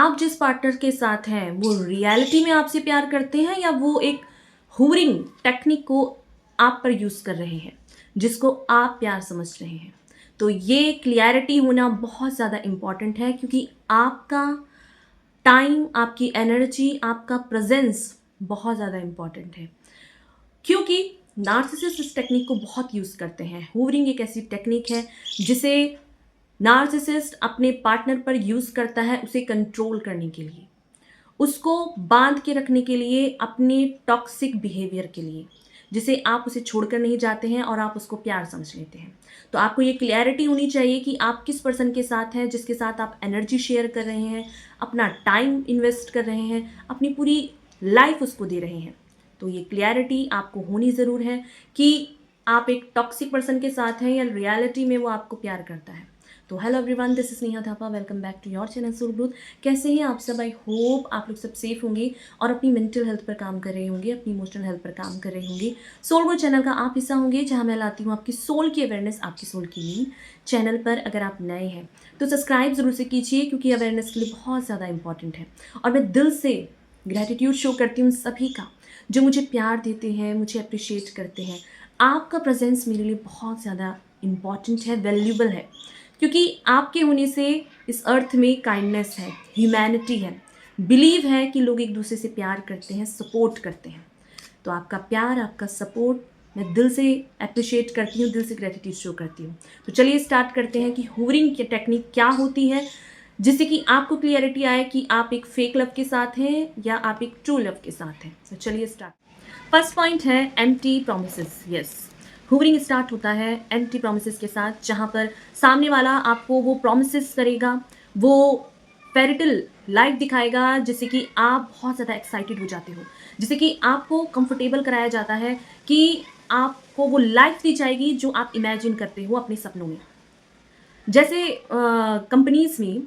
आप जिस पार्टनर के साथ हैं वो रियलिटी में आपसे प्यार करते हैं या वो एक हुवरिंग टेक्निक को आप पर यूज़ कर रहे हैं जिसको आप प्यार समझ रहे हैं। तो ये क्लियरिटी होना बहुत ज़्यादा इम्पॉर्टेंट है क्योंकि आपका टाइम, आपकी एनर्जी, आपका प्रेजेंस बहुत ज़्यादा इम्पॉर्टेंट है। क्योंकि नार्सिसिस्ट इस टेक्निक को बहुत यूज़ करते हैं। हुवरिंग एक ऐसी टेक्निक है जिसे नार्सिसिस्ट अपने पार्टनर पर यूज़ करता है उसे कंट्रोल करने के लिए, उसको बांध के रखने के लिए, अपने टॉक्सिक बिहेवियर के लिए, जिसे आप उसे छोड़कर नहीं जाते हैं और आप उसको प्यार समझ लेते हैं। तो आपको ये क्लैरिटी होनी चाहिए कि आप किस पर्सन के साथ हैं जिसके साथ आप एनर्जी शेयर कर रहे हैं, अपना टाइम इन्वेस्ट कर रहे हैं, अपनी पूरी लाइफ उसको दे रहे हैं। तो ये क्लैरिटी आपको होनी ज़रूर है कि आप एक टॉक्सिक पर्सन के साथ हैं या रियलिटी में वो आपको प्यार करता है। तो hello everyone, this is Neha Thapa, welcome back to your channel soul growth. कैसे हैं आप सब? आई होप आप लोग सब सेफ होंगे और अपनी मेंटल हेल्थ पर काम कर रहे होंगे, अपनी इमोशनल हेल्थ पर काम कर रहे होंगे। सोल ग्रोथ चैनल का आप हिस्सा होंगे जहां मैं लाती हूँ आपकी सोल की अवेयरनेस, आपकी सोल की नीड। चैनल पर अगर आप नए हैं तो सब्सक्राइब जरूर से कीजिए क्योंकि अवेयरनेस के लिए बहुत ज़्यादा इंपॉर्टेंट है। और मैं दिल से ग्रैटिट्यूड शो करती हूँ सभी का जो मुझे प्यार देते हैं, मुझे अप्रिशिएट करते हैं। आपका प्रेजेंस मेरे लिए बहुत ज़्यादा इम्पॉर्टेंट है, वैल्यूबल है, क्योंकि आपके होने से इस अर्थ में काइंडनेस है, ह्यूमैनिटी है, बिलीव है कि लोग एक दूसरे से प्यार करते हैं, सपोर्ट करते हैं। तो आपका प्यार, आपका सपोर्ट मैं दिल से अप्रिशिएट करती हूँ, दिल से ग्रेटिट्यूड शो करती हूँ। तो चलिए स्टार्ट करते हैं कि हुवरिंग की टेक्निक क्या होती है, जिससे कि आपको क्लियरिटी आए कि आप एक फेक लव के साथ हैं या आप एक ट्रू लव के साथ हैं। तो चलिए स्टार्ट। फर्स्ट पॉइंट है एम्प्टी प्रोमिसेस। यस, हुवरिंग स्टार्ट होता है एम्प्टी प्रोमिसेस के साथ, जहाँ पर सामने वाला आपको वो प्रोमिसेस करेगा, वो फेरिटल लाइफ दिखाएगा जिससे कि आप बहुत ज़्यादा एक्साइटेड हो जाते हो, जिससे कि आपको कंफर्टेबल कराया जाता है कि आपको वो लाइफ दी जाएगी जो आप इमेजिन करते हो अपने सपनों में। जैसे कंपनीज़ में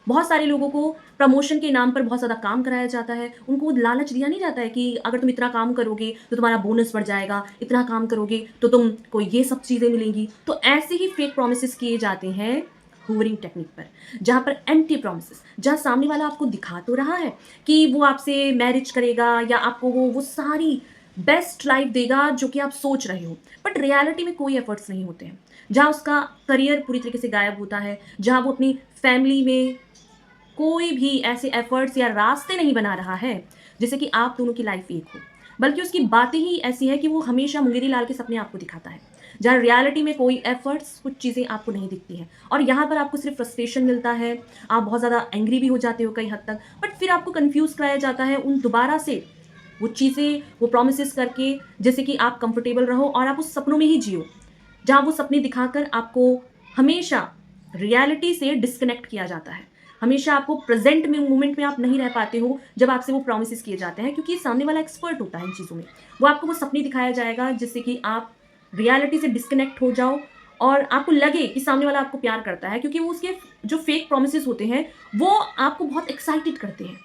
बहुत सारे लोगों को प्रमोशन के नाम पर बहुत ज़्यादा काम कराया जाता है। उनको लालच दिया नहीं जाता है कि अगर तुम इतना काम करोगे तो तुम्हारा बोनस बढ़ जाएगा, इतना काम करोगे तो तुमको ये सब चीज़ें मिलेंगी। तो ऐसे ही फेक प्रॉमिसेस किए जाते हैं हुवरिंग टेक्निक पर, जहाँ पर एम्प्टी प्रॉमिसेस, जहाँ सामने वाला आपको दिखा तो रहा है कि वो आपसे मैरिज करेगा या आपको वो सारी बेस्ट लाइफ देगा जो कि आप सोच रहे हो, बट रियलिटी में कोई एफर्ट्स नहीं होते हैं। जहाँ उसका करियर पूरी तरीके से गायब होता है, जहाँ वो अपनी फैमिली में कोई भी ऐसे एफर्ट्स या रास्ते नहीं बना रहा है जिससे कि आप दोनों की लाइफ एक हो, बल्कि उसकी बातें ही ऐसी है कि वो हमेशा मुंगेरी लाल के सपने आपको दिखाता है, जहाँ रियलिटी में कोई एफर्ट्स, कुछ चीज़ें आपको नहीं दिखती हैं। और यहाँ पर आपको सिर्फ फ्रस्ट्रेशन मिलता है, आप बहुत ज़्यादा एंग्री भी हो जाते हो कई हद तक, बट फिर आपको कन्फ्यूज़ कराया जाता है उन दोबारा से वो चीज़ें, वो प्रोमिसेस करके, जैसे कि आप कंफर्टेबल रहो और आप उस सपनों में ही जियो, जहाँ वो सपने दिखाकर आपको हमेशा रियलिटी से डिस्कनेक्ट किया जाता है। हमेशा आपको प्रेजेंट में, मोमेंट में आप नहीं रह पाते हो जब आपसे वो प्रॉमिसेस किए जाते हैं, क्योंकि सामने वाला एक्सपर्ट होता है इन चीज़ों में। वो आपको वो सपने दिखाया जाएगा जिससे कि आप रियलिटी से डिस्कनेक्ट हो जाओ और आपको लगे कि सामने वाला आपको प्यार करता है, क्योंकि वो उसके जो फेक प्रॉमिसेस होते हैं वो आपको बहुत एक्साइटेड करते हैं।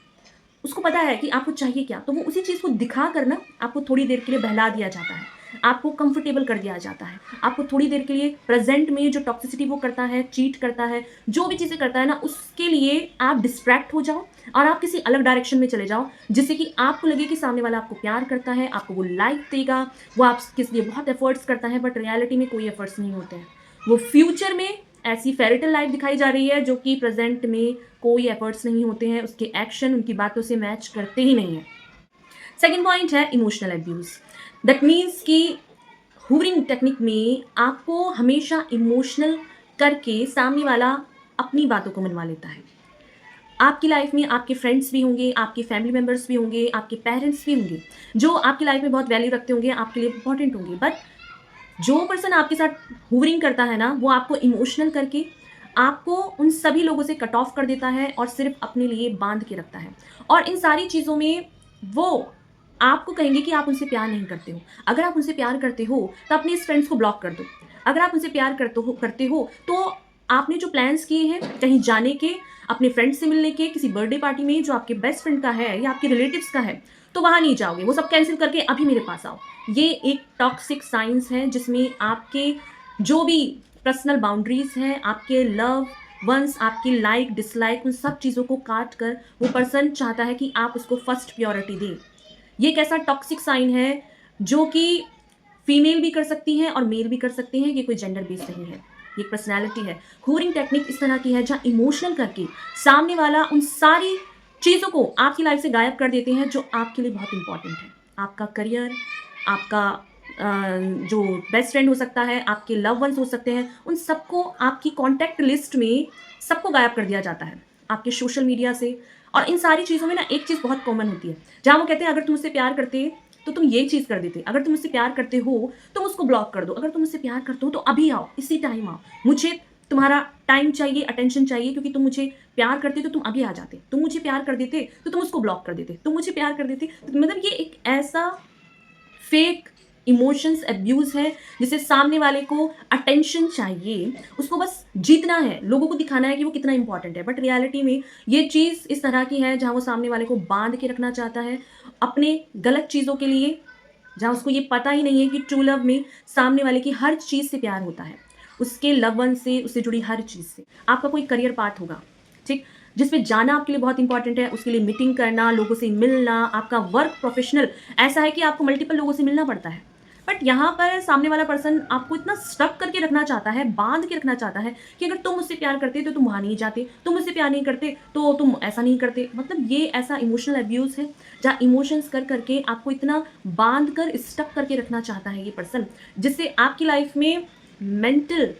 उसको पता है कि आपको चाहिए क्या, तो वो उसी चीज़ को दिखा कर ना आपको थोड़ी देर के लिए बहला दिया जाता है, आपको कंफर्टेबल कर दिया जाता है, आपको थोड़ी देर के लिए प्रेजेंट में जो टॉक्सिसिटी वो करता है, चीट करता है, जो भी चीज़ें करता है ना, उसके लिए आप डिस्ट्रैक्ट हो जाओ और आप किसी अलग डायरेक्शन में चले जाओ, जिससे कि आपको लगे कि सामने वाला आपको प्यार करता है, आपको वो लाइफ देगा, वो आपके लिए बहुत एफर्ट्स करता है, बट रियलिटी में कोई एफर्ट्स नहीं होते हैं। वो फ्यूचर में ऐसी फेरिटल लाइफ दिखाई जा रही है जो कि प्रेजेंट में कोई एफर्ट्स नहीं होते हैं, उसके एक्शन उनकी बातों से मैच करते ही नहीं है। सेकेंड पॉइंट है इमोशनल अब्यूज़। दैट मीन्स कि हुवरिंग टेक्निक में आपको हमेशा इमोशनल करके सामने वाला अपनी बातों को मनवा लेता है। आपकी लाइफ में आपके फ्रेंड्स भी होंगे, आपके फैमिली मेम्बर्स भी होंगे, आपके पेरेंट्स भी होंगे जो आपकी लाइफ में बहुत वैल्यू रखते होंगे, आपके लिए इंपॉर्टेंट होंगे, बट जो पर्सन आपके साथ हुवरिंग करता है ना, वो आपको इमोशनल करके आपको उन सभी लोगों से कट ऑफ कर देता है और सिर्फ अपने लिए बांध के रखता है। और इन सारी चीज़ों में वो आपको कहेंगे कि आप उनसे प्यार नहीं करते हो। अगर आप उनसे प्यार करते हो तो अपने इस फ्रेंड्स को ब्लॉक कर दो। अगर आप उनसे प्यार करते हो तो आपने जो प्लान्स किए हैं कहीं जाने के, अपने फ्रेंड्स से मिलने के, किसी बर्थडे पार्टी में जो आपके बेस्ट फ्रेंड का है या आपके रिलेटिव्स का है, तो वहाँ नहीं जाओगे, वो सब कैंसिल करके अभी मेरे पास आओ। ये एक टॉक्सिक साइंस है जिसमें आपके जो भी पर्सनल बाउंड्रीज हैं, आपके लव, वंस आपकी लाइक डिसलाइक उन सब चीज़ों को काट कर वो पर्सन चाहता है कि आप उसको फर्स्ट प्रायोरिटी दें। ये एक ऐसा टॉक्सिक साइन है जो कि फीमेल भी कर सकती हैं और मेल भी कर सकते हैं, ये कोई जेंडर बेस्ड नहीं है, ये एक पर्सनैलिटी है। हूरिंग टेक्निक इस तरह की है जहाँ इमोशनल करके सामने वाला उन सारी चीज़ों को आपकी लाइफ से गायब कर देते हैं जो आपके लिए बहुत इंपॉर्टेंट है। आपका करियर, आपका जो बेस्ट फ्रेंड हो सकता है, आपके लव वंस हो सकते हैं, उन सबको आपकी कॉन्टैक्ट लिस्ट में सबको गायब कर दिया जाता है आपके सोशल मीडिया से। और इन सारी चीज़ों में ना एक चीज़ बहुत कॉमन होती है, जहाँ वो कहते हैं अगर तुम उससे प्यार करते तो तुम ये चीज़ कर देते, अगर तुम उससे प्यार करते हो तुम उसको ब्लॉक कर दो, अगर तुम उससे प्यार करते हो तो अभी आओ, इसी टाइम आओ, मुझे तुम्हारा टाइम चाहिए, अटेंशन चाहिए, क्योंकि तुम मुझे प्यार करते तो तुम अभी आ जाते, तुम मुझे प्यार कर देते तो तुम उसको ब्लॉक कर देते, तुम मुझे प्यार कर देते तो मतलब ये एक ऐसा फेक इमोशंस अब्यूज है जिसे सामने वाले को अटेंशन चाहिए, उसको बस जीतना है, लोगों को दिखाना है कि वो कितना इंपॉर्टेंट है। बट रियलिटी में ये चीज़ इस तरह की है जहाँ वो सामने वाले को बांध के रखना चाहता है अपने गलत चीज़ों के लिए, जहाँ उसको ये पता ही नहीं है कि ट्रू लव में सामने वाले की हर चीज़ से प्यार होता है, उसके लव वन से, उससे जुड़ी हर चीज़ से। आपका कोई करियर पाथ होगा, ठीक, जिस पे जाना आपके लिए बहुत इंपॉर्टेंट है, उसके लिए मीटिंग करना, लोगों से मिलना, आपका वर्क प्रोफेशनल ऐसा है कि आपको मल्टीपल लोगों से मिलना पड़ता है। बट यहाँ पर सामने वाला पर्सन आपको इतना स्टक करके रखना चाहता है, बांध के रखना चाहता है कि अगर तुम मुझसे प्यार करते तो तुम वहाँ नहीं जाते, तुम मुझसे प्यार नहीं करते तो तुम ऐसा नहीं करते। मतलब ये ऐसा इमोशनल अब्यूज है जहाँ इमोशंस कर करके आपको इतना बांध कर स्टक करके रखना चाहता है ये पर्सन, जिससे आपकी लाइफ में मेंटल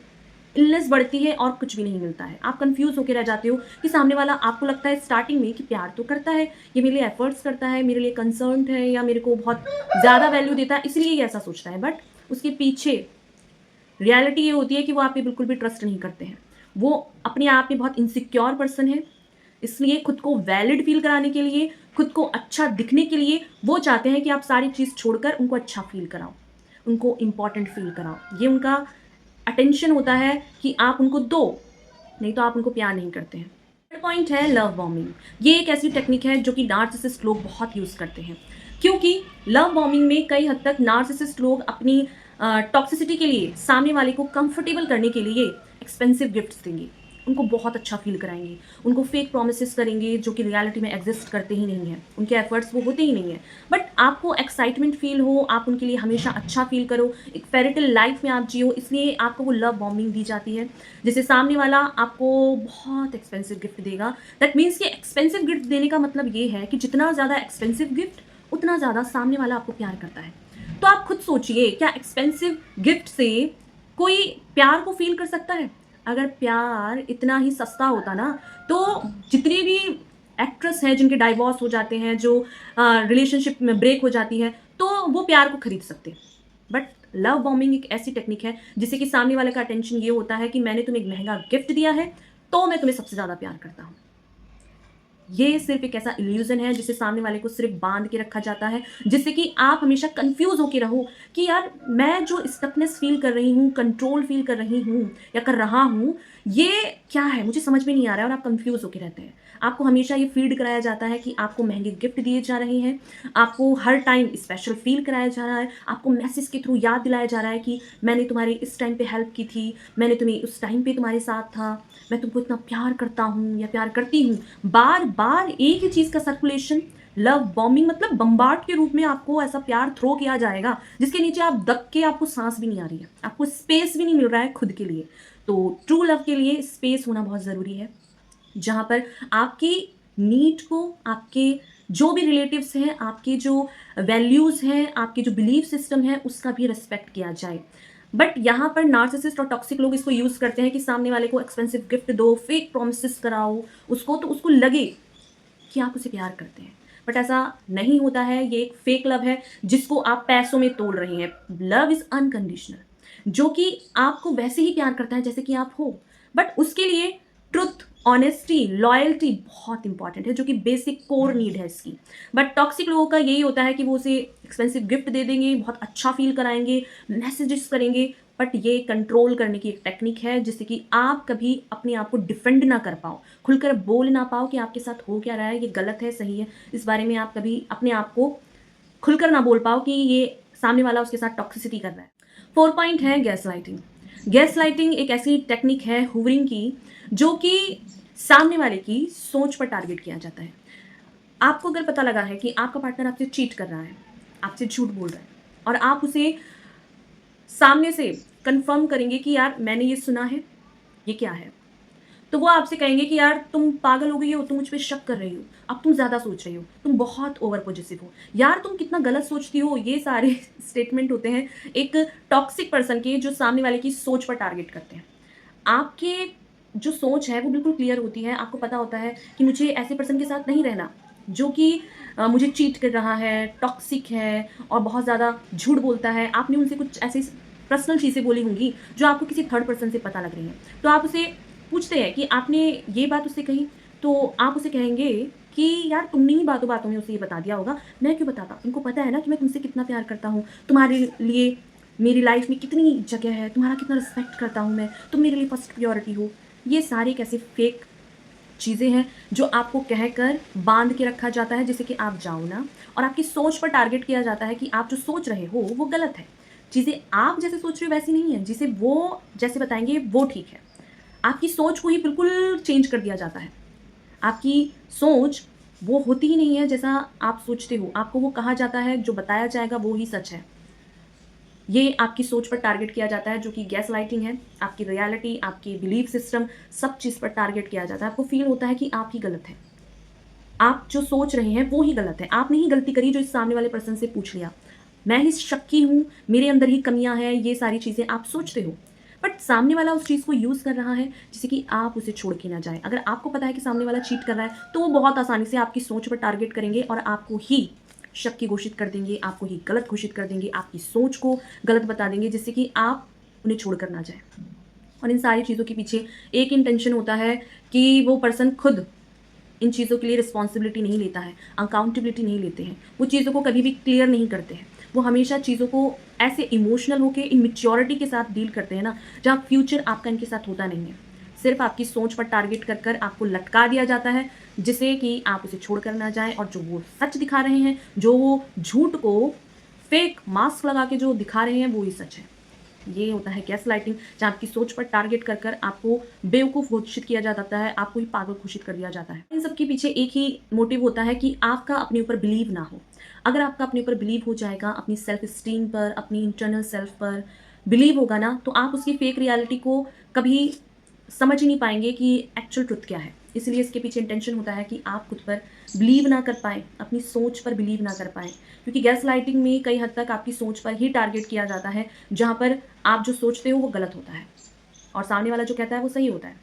इलनेस बढ़ती है और कुछ भी नहीं मिलता है। आप कंफ्यूज होकर रह जाते हो कि सामने वाला, आपको लगता है स्टार्टिंग में कि प्यार तो करता है, ये मेरे लिए एफर्ट्स करता है, मेरे लिए कंसर्न है या मेरे को बहुत ज़्यादा वैल्यू देता है, इसलिए ये ऐसा सोचता है। बट उसके पीछे रियलिटी ये होती है कि वो आप पे बिल्कुल भी ट्रस्ट नहीं करते हैं, वो अपने आप में बहुत इनसिक्योर पर्सन है, इसलिए खुद को वैलिड फील कराने के लिए, खुद को अच्छा दिखने के लिए वो चाहते हैं कि आप सारी चीज़ छोड़कर उनको अच्छा फील कराओ, उनको इम्पॉर्टेंट फील कराओ। ये उनका अटेंशन होता है कि आप उनको दो, नहीं तो आप उनको प्यार नहीं करते हैं। थर्ड पॉइंट है लव बॉम्बिंग। ये एक ऐसी टेक्निक है जो कि नार्सिसिस्ट लोग बहुत यूज़ करते हैं, क्योंकि लव बॉम्बिंग में कई हद तक नार्सिसिस्ट लोग अपनी टॉक्सिसिटी के लिए सामने वाले को कंफर्टेबल करने के लिए एक्सपेंसिव गिफ्ट्स देंगे, उनको बहुत अच्छा फील कराएंगे, उनको फेक प्रोमिसेस करेंगे जो कि रियलिटी में एग्जिस्ट करते ही नहीं हैं, उनके एफर्ट्स वो होते ही नहीं हैं। बट आपको एक्साइटमेंट फील हो, आप उनके लिए हमेशा अच्छा फील करो, एक फेरिटल लाइफ में आप जियो, इसलिए आपको वो लव बॉम्बिंग दी जाती है, जिससे सामने वाला आपको बहुत एक्सपेंसिव गिफ्ट देगा। दैट मीन्स कि एक्सपेंसिव गिफ्ट देने का मतलब ये है कि जितना ज़्यादा एक्सपेंसिव गिफ्ट उतना ज़्यादा सामने वाला आपको प्यार करता है। तो आप खुद सोचिए, क्या एक्सपेंसिव गिफ्ट से कोई प्यार को फील कर सकता है? अगर प्यार इतना ही सस्ता होता ना, तो जितनी भी एक्ट्रेस हैं जिनके डाइवोर्स हो जाते हैं, जो रिलेशनशिप में ब्रेक हो जाती है, तो वो प्यार को खरीद सकते हैं। बट लव बॉम्बिंग एक ऐसी टेक्निक है जिससे कि सामने वाले का अटेंशन ये होता है कि मैंने तुम्हें एक महंगा गिफ्ट दिया है तो मैं तुम्हें सबसे ज़्यादा प्यार करता हूँ। ये सिर्फ एक ऐसा इल्यूजन है जिसे सामने वाले को सिर्फ बांध के रखा जाता है, जिससे कि आप हमेशा कंफ्यूज होके रहो कि यार मैं जो स्टकनेस फील कर रही हूँ, कंट्रोल फील कर रही हूँ या कर रहा हूँ, ये क्या है, मुझे समझ में नहीं आ रहा है, और आप कंफ्यूज होके रहते हैं। आपको हमेशा ये फीड कराया जाता है कि आपको महंगे गिफ्ट दिए जा रहे हैं, आपको हर टाइम स्पेशल फील कराया जा रहा है, आपको मैसेज के थ्रू याद दिलाया जा रहा है कि मैंने तुम्हारे इस टाइम पे हेल्प की थी, मैंने तुम्हें उस टाइम पे तुम्हारे साथ था, मैं तुमको इतना प्यार करता हूँ या प्यार करती हूँ। बार बार एक ही चीज़ का सर्कुलेशन, लव बॉम्बिंग मतलब बम्बार्ड के रूप में आपको ऐसा प्यार थ्रो किया जाएगा जिसके नीचे आप दब के, आपको सांस भी नहीं आ रही है, आपको स्पेस भी नहीं मिल रहा है खुद के लिए। तो ट्रू लव के लिए स्पेस होना बहुत ज़रूरी है, जहाँ पर आपकी नीड को, आपके जो भी रिलेटिव्स हैं, आपके जो वैल्यूज़ हैं, आपके जो बिलीफ सिस्टम है, उसका भी रिस्पेक्ट किया जाए। बट यहाँ पर नार्सिसिस्ट और टॉक्सिक लोग इसको यूज़ करते हैं कि सामने वाले को एक्सपेंसिव गिफ्ट दो, फेक प्रोमिसेस कराओ उसको, तो उसको लगे कि आप उसे प्यार करते हैं। बट ऐसा नहीं होता है, ये एक फेक लव है जिसको आप पैसों में तोड़ रहे हैं। लव इज़ अनकंडीशनल, जो कि आपको वैसे ही प्यार करता है जैसे कि आप हो, बट उसके लिए ट्रुथ, ऑनेस्टी, लॉयल्टी बहुत इंपॉर्टेंट है, जो कि बेसिक कोर नीड है इसकी। बट टॉक्सिक लोगों का यही होता है कि वो उसे एक्सपेंसिव गिफ्ट दे देंगे, बहुत अच्छा फील कराएंगे, मैसेजेस करेंगे, बट ये कंट्रोल करने की एक टेक्निक है जिससे कि आप कभी अपने आप को डिफेंड ना कर पाओ, खुलकर बोल ना पाओ कि आपके साथ हो क्या रहा है, ये गलत है सही है, इस बारे में आप कभी अपने आप को खुलकर ना बोल पाओ कि ये सामने वाला उसके साथ टॉक्सिसिटी कर रहा है। 4 पॉइंट है गैसलाइटिंग। गैस लाइटिंग एक ऐसी टेक्निक है हुवरिंग की जो कि सामने वाले की सोच पर टारगेट किया जाता है। आपको अगर पता लगा है कि आपका पार्टनर आपसे चीट कर रहा है, आपसे झूठ बोल रहा है और आप उसे सामने से कंफर्म करेंगे कि यार मैंने ये सुना है, ये क्या है? तो वो आपसे कहेंगे कि यार तुम पागल हो गई हो, तुम मुझ पे शक कर रही हो, अब तुम ज़्यादा सोच रही हो, तुम बहुत ओवर पॉसेसिव हो, यार तुम कितना गलत सोचती हो। ये सारे स्टेटमेंट होते हैं एक टॉक्सिक पर्सन के जो सामने वाले की सोच पर टारगेट करते हैं। आपके जो सोच है वो बिल्कुल क्लियर होती है, आपको पता होता है कि मुझे ऐसे पर्सन के साथ नहीं रहना जो कि मुझे चीट कर रहा है, टॉक्सिक है और बहुत ज़्यादा झूठ बोलता है। आपने उनसे कुछ ऐसी पर्सनल चीज़ें बोली होंगी जो आपको किसी थर्ड पर्सन से पता लग रही हैं। तो आप उसे पूछते हैं कि आपने ये बात उससे कही, तो आप उसे कहेंगे कि यार तुमने ही बातों-बातों में उसे ये बता दिया होगा, मैं क्यों बताता? तुमको पता है ना कि मैं तुमसे कितना प्यार करता हूँ, तुम्हारे लिए मेरी लाइफ में कितनी जगह है, तुम्हारा कितना रिस्पेक्ट करता हूँ मैं, तुम मेरे लिए फर्स्ट प्रायोरिटी हो। ये सारे कैसे फेक चीज़ें हैं जो आपको कहकर बांध के रखा जाता है जिससे कि आप जाओ ना, और आपकी सोच पर टारगेट किया जाता है कि आप जो सोच रहे हो वो गलत है। चीज़ें आप जैसे सोच रहे हो वैसी नहीं है, जिसे वो जैसे बताएँगे वो ठीक है। आपकी सोच को ही बिल्कुल चेंज कर दिया जाता है। आपकी सोच वो होती ही नहीं है जैसा आप सोचते हो। आपको वो कहा जाता है, जो बताया जाएगा वो ही सच है। ये आपकी सोच पर टारगेट किया जाता है जो कि गैस लाइटिंग है। आपकी रियलिटी, आपकी बिलीफ सिस्टम, सब चीज़ पर टारगेट किया जाता है। आपको फ़ील होता है कि आप ही गलत हैं। आप जो सोच रहे हैं वो ही गलत है। आपने ही गलती करी जो इस सामने वाले पर्सन से पूछ लिया। मैं ही शक्की हूँ, मेरे अंदर ही कमियाँ हैं, ये सारी चीज़ें आप सोचते हो। बट सामने वाला उस चीज़ को यूज़ कर रहा है जिससे कि आप उसे छोड़ के ना जाएँ। अगर आपको पता है कि सामने वाला चीट कर रहा है तो वो बहुत आसानी से आपकी सोच पर टारगेट करेंगे और आपको ही शक्की घोषित कर देंगे, आपको ही गलत घोषित कर देंगे, आपकी सोच को गलत बता देंगे जिससे कि आप उन्हें छोड़ कर ना जाएँ। और इन सारी चीज़ों के पीछे एक इंटेंशन होता है कि वो पर्सन खुद इन चीज़ों के लिए रिस्पॉन्सिबिलिटी नहीं लेता है, अकाउंटेबिलिटी नहीं लेते हैं, वो चीज़ों को कभी भी क्लियर नहीं करते हैं। वो हमेशा चीज़ों को ऐसे इमोशनल होके इमैच्योरिटी के साथ डील करते हैं ना, जहाँ फ्यूचर आपका इनके साथ होता नहीं है। सिर्फ़ आपकी सोच पर टारगेट कर कर आपको लटका दिया जाता है, जिससे कि आप उसे छोड़ कर ना जाएँ, और जो वो सच दिखा रहे हैं, जो वो झूठ को फेक मास्क लगा के जो दिखा रहे हैं, वो ही सच है। ये होता है गैस लाइटिंग, जहाँ आपकी सोच पर टारगेट कर कर आपको बेवकूफ़ घोषित किया जाता है, आपको ही पागल घोषित कर दिया जाता है। इन सब के पीछे एक ही मोटिव होता है कि आपका अपने ऊपर बिलीव ना हो। अगर आपका अपने ऊपर बिलीव हो जाएगा, अपनी सेल्फ एस्टीम पर, अपनी इंटरनल सेल्फ पर बिलीव होगा ना, तो आप उसकी फेक रियलिटी को कभी समझ ही नहीं पाएँगे कि एक्चुअल ट्रुथ क्या है। इसलिए इसके पीछे इंटेंशन होता है कि आप खुद पर बिलीव ना कर पाएँ, अपनी सोच पर बिलीव ना कर पाएँ। क्योंकि गैस लाइटिंग में कई हद तक आपकी सोच पर ही टारगेट किया जाता है, जहाँ पर आप जो सोचते हो वो गलत होता है और सामने वाला जो कहता है वो सही होता है।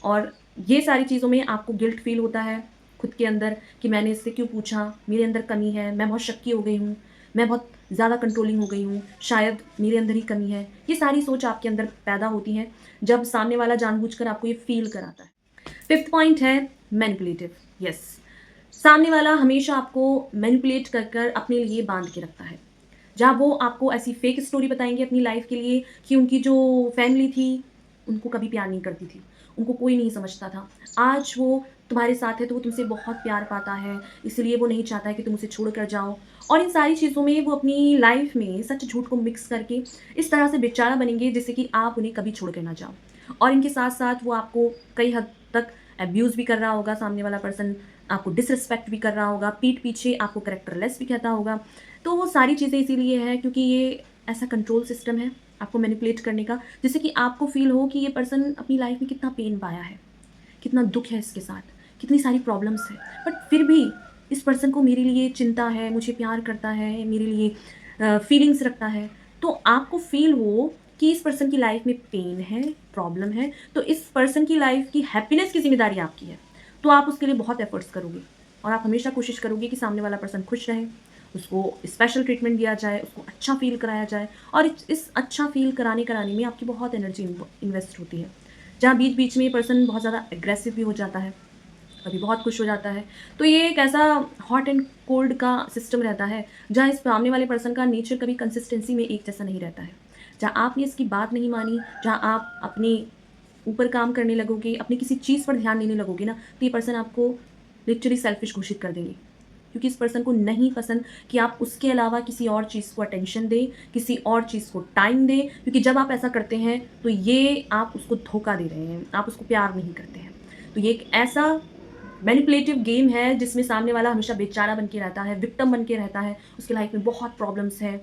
और ये सारी चीज़ों में आपको गिल्ट फ़ील होता है खुद के अंदर कि मैंने इससे क्यों पूछा, मेरे अंदर कमी है, मैं बहुत शक्की हो गई हूँ, मैं बहुत ज़्यादा कंट्रोलिंग हो गई हूँ, शायद मेरे अंदर ही कमी है। ये सारी सोच आपके अंदर पैदा होती है जब सामने वाला जानबूझकर आपको ये फ़ील कराता है। 5th पॉइंट है मैनिपुलेटिव। यस, सामने वाला हमेशा आपको मैनिपुलेट कर कर अपने लिए बांध के रखता है। जहाँ वो आपको ऐसी फेक स्टोरी बताएँगे अपनी लाइफ़ के लिए कि उनकी जो फैमिली थी, उनको कभी प्यार नहीं करती थी, उनको कोई नहीं समझता था। आज वो तुम्हारे साथ है तो वो तुमसे बहुत प्यार पाता है, इसलिए वो नहीं चाहता है कि तुम उसे छोड़ कर जाओ। और इन सारी चीज़ों में वो अपनी लाइफ़ में सच झूठ को मिक्स करके इस तरह से बेचारा बनेंगे जिससे कि आप उन्हें कभी छोड़ कर ना जाओ। और इनके साथ-साथ वो आपको कई हद तक अब्यूज़ भी कर रहा होगा, सामने वाला पर्सन आपको डिसरिस्पेक्ट भी कर रहा होगा, पीठ पीछे आपको कैरेक्टरलेस भी कहता होगा। तो वो सारी चीज़ें इसीलिए है क्योंकि ये ऐसा कंट्रोल सिस्टम है आपको मैनिपुलेट करने का, जिससे कि आपको फ़ील हो कि ये पर्सन अपनी लाइफ़ में कितना पेन पाया है, कितना दुःख है इसके साथ, कितनी सारी प्रॉब्लम्स हैं। बट फिर भी इस पर्सन को मेरे लिए चिंता है, मुझे प्यार करता है, मेरे लिए फीलिंग्स रखता है। तो आपको फ़ील हो कि इस पर्सन की लाइफ़ में पेन है, प्रॉब्लम है, तो इस पर्सन की लाइफ़ की हैप्पीनेस की ज़िम्मेदारी आपकी है। तो आप उसके लिए बहुत एफ़र्ट्स करोगे और आप हमेशा कोशिश करोगे कि सामने वाला पर्सन खुश रहे, उसको स्पेशल ट्रीटमेंट दिया जाए, उसको अच्छा फ़ील कराया जाए, और इस अच्छा फ़ील कराने में आपकी बहुत एनर्जी इन्वेस्ट होती है। जहाँ बीच-बीच में ये पर्सन बहुत ज़्यादा एग्रेसिव भी हो जाता है, कभी बहुत खुश हो जाता है। तो ये एक ऐसा हॉट एंड कोल्ड का सिस्टम रहता है, जहाँ इस सामने वाले पर्सन का नेचर कभी कंसिस्टेंसी में एक जैसा नहीं रहता है। जहाँ आपने इसकी बात नहीं मानी, जहाँ आप अपने ऊपर काम करने लगोगे, अपनी किसी चीज़ पर ध्यान देने लगोगे ना, तो ये पर्सन आपको लिटरली सेल्फिश घोषित कर देंगे। क्योंकि इस पर्सन को नहीं पसंद कि आप उसके अलावा किसी और चीज़ को अटेंशन दें, किसी और चीज़ को टाइम दें, क्योंकि जब आप ऐसा करते हैं तो ये आप उसको धोखा दे रहे हैं, आप उसको प्यार नहीं करते हैं। तो ये एक ऐसा मैनिपुलेटिव गेम है जिसमें सामने वाला हमेशा बेचारा बन के रहता है, विक्टिम बन के रहता है। उसकी लाइफ में बहुत प्रॉब्लम्स है,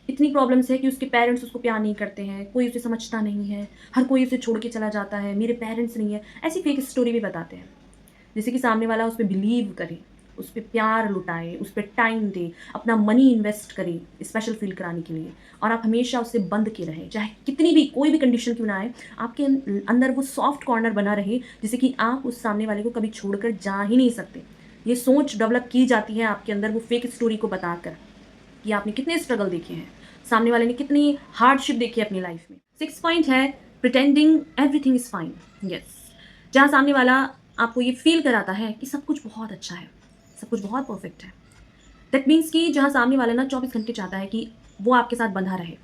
इतनी प्रॉब्लम्स है कि उसके पेरेंट्स उसको प्यार नहीं करते हैं, कोई उसे समझता नहीं है, हर कोई उसे छोड़ के चला जाता है, मेरे पेरेंट्स नहीं है, ऐसी फेक स्टोरी भी बताते हैं, जैसे कि सामने वाला उस पर बिलीव करे, उस पर प्यार लुटाए, उस पर टाइम दे, अपना मनी इन्वेस्ट करे स्पेशल फील कराने के लिए, और आप हमेशा उससे बंद के रहें, चाहे कितनी भी कोई भी कंडीशन क्यों ना आए, आपके अंदर वो सॉफ्ट कॉर्नर बना रहे जिससे कि आप उस सामने वाले को कभी छोड़कर जा ही नहीं सकते। ये सोच डेवलप की जाती है आपके अंदर वो फेक स्टोरी को बताकर कि आपने कितने स्ट्रगल देखे हैं, सामने वाले ने कितनी हार्डशिप देखी है अपनी लाइफ में। 6 पॉइंट है pretending everything is fine. Yes, जहाँ सामने वाला आपको ये फील कराता है कि सब कुछ बहुत अच्छा है, सब कुछ बहुत परफेक्ट है। दैट मीन्स कि जहाँ सामने वाला ना 24 घंटे चाहता है कि वो आपके साथ बंधा रहे,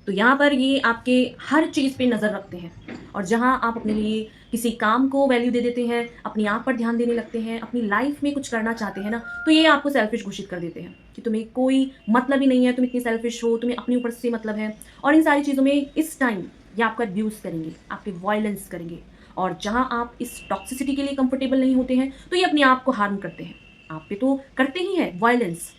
तो यहाँ पर ये आपके हर चीज़ पे नज़र रखते हैं, और जहाँ आप अपने लिए किसी काम को वैल्यू दे देते हैं, अपने आप पर ध्यान देने लगते हैं, अपनी लाइफ में कुछ करना चाहते हैं ना, तो ये आपको सेल्फिश घोषित कर देते हैं कि तुम्हें कोई मतलब ही नहीं है, तुम इतनी सेल्फिश हो, तुम्हें अपने ऊपर से मतलब है। और इन सारी चीज़ों में इस टाइम ये आपका अब्यूज़ करेंगे, आपके वायलेंस करेंगे, और जहाँ आप इस टॉक्सिसिटी के लिए कंफर्टेबल नहीं होते हैं तो ये अपने आप को हार्म करते हैं। आप पे तो करते ही हैं वायलेंस,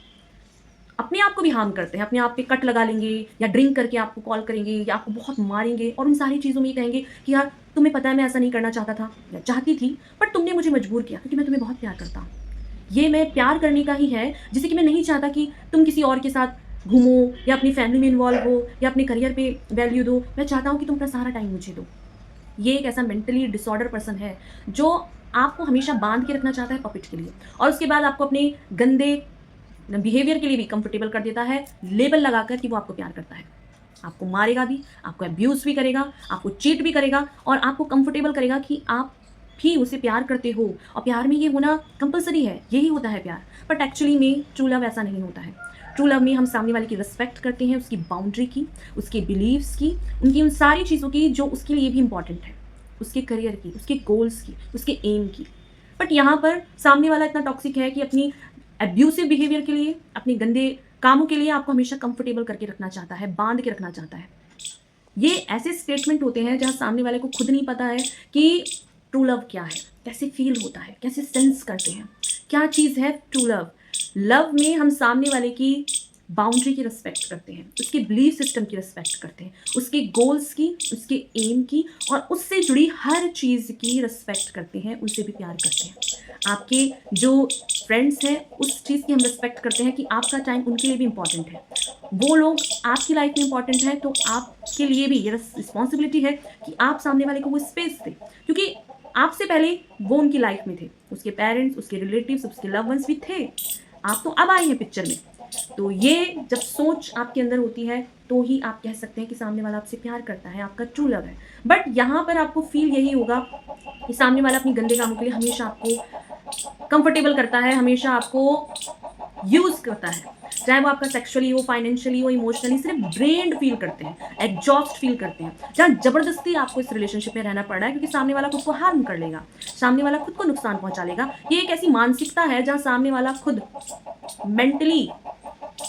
अपने आप को भी हार्म करते हैं, अपने आप पे कट लगा लेंगे, या ड्रिंक करके आपको कॉल करेंगे, या आपको बहुत मारेंगे, और उन सारी चीज़ों में ये कहेंगे कि यार तुम्हें पता है मैं ऐसा नहीं करना चाहता था या चाहती थी, पर तुमने मुझे मजबूर किया क्योंकि मैं तुम्हें बहुत प्यार करता हूँ। ये मैं प्यार करने का ही है, जिससे कि मैं नहीं चाहता कि तुम किसी और के साथ घूमो, या अपनी फैमिली में इन्वॉल्व हो, या अपने करियर पे वैल्यू दो। मैं चाहता हूँ कि तुम अपना सारा टाइम मुझे दो। ये एक ऐसा मेंटली डिसऑर्डर पर्सन है जो आपको हमेशा बांध के रखना चाहता है पपेट के लिए, और उसके बाद आपको अपने गंदे बिहेवियर के लिए भी कंफर्टेबल कर देता है, लेबल लगाकर कि वो आपको प्यार करता है। आपको मारेगा भी, आपको अब्यूज़ भी करेगा, आपको चीट भी करेगा, और आपको कंफर्टेबल करेगा कि आप भी उसे प्यार करते हो, और प्यार में ये होना कंपलसरी है, यही होता है प्यार। बट एक्चुअली में ट्रू लव ऐसा नहीं होता है। ट्रू लव में हम सामने वाले की रिस्पेक्ट करते हैं, उसकी बाउंड्री की, उसके बिलीव्स की, उनकी उन सारी चीज़ों की जो उसके लिए भी इंपॉर्टेंट है, उसके करियर की, उसके गोल्स की, उसके एम की। बट यहाँ पर सामने वाला इतना टॉक्सिक है कि अपनी एब्यूसिव बिहेवियर के लिए, अपने गंदे कामों के लिए आपको हमेशा कंफर्टेबल करके रखना चाहता है, बांध के रखना चाहता है। ये ऐसे स्टेटमेंट होते हैं जहाँ सामने वाले को खुद नहीं पता है कि ट्रू लव क्या है, कैसे फील होता है, कैसे सेंस करते हैं, क्या चीज़ है ट्रू लव। लव में हम सामने वाले की बाउंड्री की रिस्पेक्ट करते हैं, उसके बिलीफ सिस्टम की रिस्पेक्ट करते हैं, उसके गोल्स की, उसके एम की, और उससे जुड़ी हर चीज़ की रिस्पेक्ट करते हैं, उनसे भी प्यार करते हैं। आपके जो फ्रेंड्स हैं उस चीज़ की हम रिस्पेक्ट करते हैं कि आपका टाइम उनके लिए भी इम्पॉर्टेंट है, वो लोग आपकी लाइफ में इम्पॉर्टेंट है, तो आपके लिए भी ये रिस्पॉन्सिबिलिटी है कि आप सामने वाले को वो स्पेस दें, क्योंकि आपसे पहले वो उनकी लाइफ में थे, उसके पेरेंट्स, उसके रिलेटिव्स, उसके लव वंस भी थे, आप तो अब आए हैं पिक्चर में। तो ये जब सोच आपके अंदर होती है तो ही आप कह सकते हैं कि सामने वाला आपसे प्यार करता है, आपका ट्रू लव है। बट यहाँ पर आपको फील यही होगा कि सामने वाला अपनी गंदे कामों के लिए हमेशा आपको कंफर्टेबल करता है, हमेशा आपको यूज़ करता है, चाहे वो आपका सेक्सुअली हो, फाइनेंशियली हो, इमोशनली, सिर्फ ड्रेन्ड फील करते हैं, एग्जॉस्ट फील करते हैं, जहाँ ज़बरदस्ती आपको इस रिलेशनशिप में रहना पड़ रहा है क्योंकि सामने वाला खुद को हार्म कर लेगा, सामने वाला खुद को नुकसान पहुंचा लेगा। ये एक ऐसी मानसिकता है जहाँ सामने वाला खुद मेंटली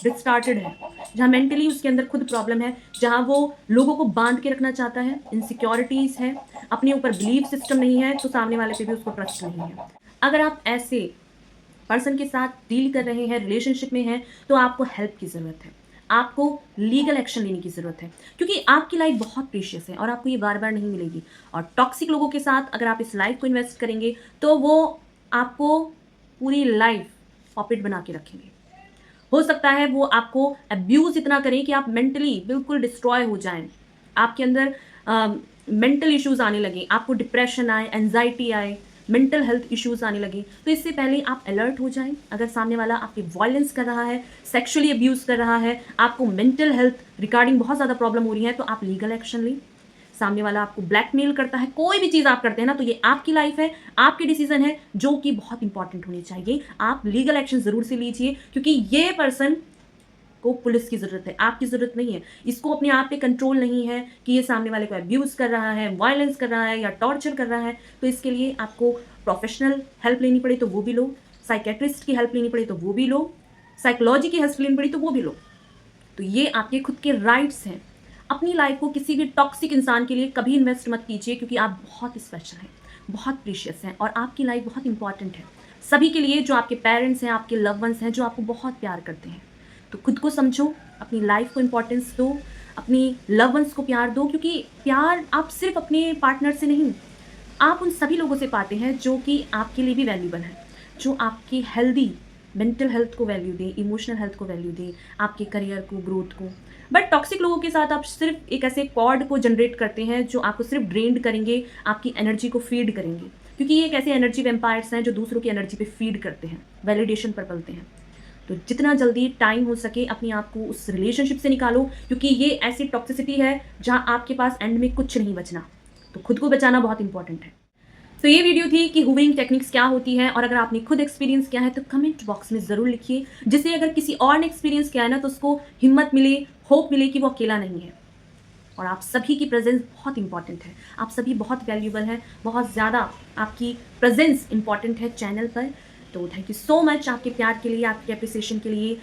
डिस्टार्टेड है, जहाँ मेंटली उसके अंदर खुद प्रॉब्लम है, जहाँ वो लोगों को बांध के रखना चाहता है, इनसिक्योरिटीज़ है, अपने ऊपर बिलीफ सिस्टम नहीं है, तो सामने वाले पे भी उसको ट्रस्ट नहीं है। अगर आप ऐसे पर्सन के साथ डील कर रहे हैं, रिलेशनशिप में हैं, तो आपको हेल्प की ज़रूरत है, आपको लीगल एक्शन लेने की ज़रूरत है, क्योंकि आपकी लाइफ बहुत प्रीशियस है और आपको ये बार बार नहीं मिलेगी। और टॉक्सिक लोगों के साथ अगर आप इस लाइफ को इन्वेस्ट करेंगे तो वो आपको पूरी लाइफ पॉपेट बना के रखेंगे। हो सकता है वो आपको अब्यूज़ इतना करें कि आप मेंटली बिल्कुल डिस्ट्रॉय हो जाएं, आपके अंदर मेंटल इश्यूज़ आने लगे, आपको डिप्रेशन आए, एंजाइटी आए, मेंटल हेल्थ इश्यूज़ आने लगे। तो इससे पहले आप अलर्ट हो जाएं। अगर सामने वाला आपकी वायलेंस कर रहा है, सेक्सुअली अब्यूज़ कर रहा है, आपको मेंटल हेल्थ रिगार्डिंग बहुत ज़्यादा प्रॉब्लम हो रही है, तो आप लीगल एक्शन लें। सामने वाला आपको ब्लैकमेल करता है, कोई भी चीज़ आप करते हैं ना, तो ये आपकी लाइफ है, आपके डिसीजन है, जो कि बहुत इंपॉर्टेंट होनी चाहिए। आप लीगल एक्शन ज़रूर से लीजिए, क्योंकि ये पर्सन को पुलिस की ज़रूरत है, आपकी ज़रूरत नहीं है। इसको अपने आप पे कंट्रोल नहीं है कि ये सामने वाले को अब्यूज़ कर रहा है, वायलेंस कर रहा है या टॉर्चर कर रहा है। तो इसके लिए आपको प्रोफेशनल हेल्प लेनी पड़े तो वो भी लो, साइकेट्रिस्ट की हेल्प लेनी पड़े तो वो भी लो, साइकोलॉजी की हेल्प लेनी पड़ी तो वो भी लो। तो ये आपके खुद के राइट्स हैं। अपनी लाइफ को किसी भी टॉक्सिक इंसान के लिए कभी इन्वेस्ट मत कीजिए, क्योंकि आप बहुत स्पेशल हैं, बहुत प्रीशियस हैं और आपकी लाइफ बहुत इंपॉर्टेंट है सभी के लिए, जो आपके पेरेंट्स हैं, आपके लव वंस हैं, जो आपको बहुत प्यार करते हैं। तो खुद को समझो, अपनी लाइफ को इंपॉर्टेंस दो, अपनी लव वंस को प्यार दो, क्योंकि प्यार आप सिर्फ अपने पार्टनर से नहीं, आप उन सभी लोगों से पाते हैं जो कि आपके लिए भी वैल्यूबल हैं, जो आपकी हेल्दी मेंटल हेल्थ को वैल्यू दें, इमोशनल हेल्थ को वैल्यू दें, आपके करियर को, ग्रोथ को। बट टॉक्सिक लोगों के साथ आप सिर्फ एक ऐसे कॉर्ड को जनरेट करते हैं जो आपको सिर्फ ड्रेन्ड करेंगे, आपकी एनर्जी को फीड करेंगे, क्योंकि ये एक ऐसे एनर्जी वेम्पायर्स हैं जो दूसरों की एनर्जी पे फीड करते हैं, वैलिडेशन पर पलते हैं। तो जितना जल्दी टाइम हो सके अपने आप को उस रिलेशनशिप से निकालो, क्योंकि ये ऐसी टॉक्सिसिटी है जहाँ आपके पास एंड में कुछ नहीं बचना। तो खुद को बचाना बहुत इंपॉर्टेंट है। तो ये वीडियो थी कि हुवरिंग टेक्निक्स क्या होती है, और अगर आपने खुद एक्सपीरियंस किया है तो कमेंट बॉक्स में ज़रूर लिखिए, जिससे अगर किसी और ने एक्सपीरियंस किया है ना तो उसको हिम्मत मिले, होप मिले कि वो अकेला नहीं है। और आप सभी की प्रेजेंस बहुत इंपॉर्टेंट है, आप सभी बहुत वैल्यूबल हैं, बहुत ज़्यादा आपकी प्रेजेंस इंपॉर्टेंट है चैनल पर। तो थैंक यू सो मच आपके प्यार के लिए, आपके अप्रिसिएशन के लिए।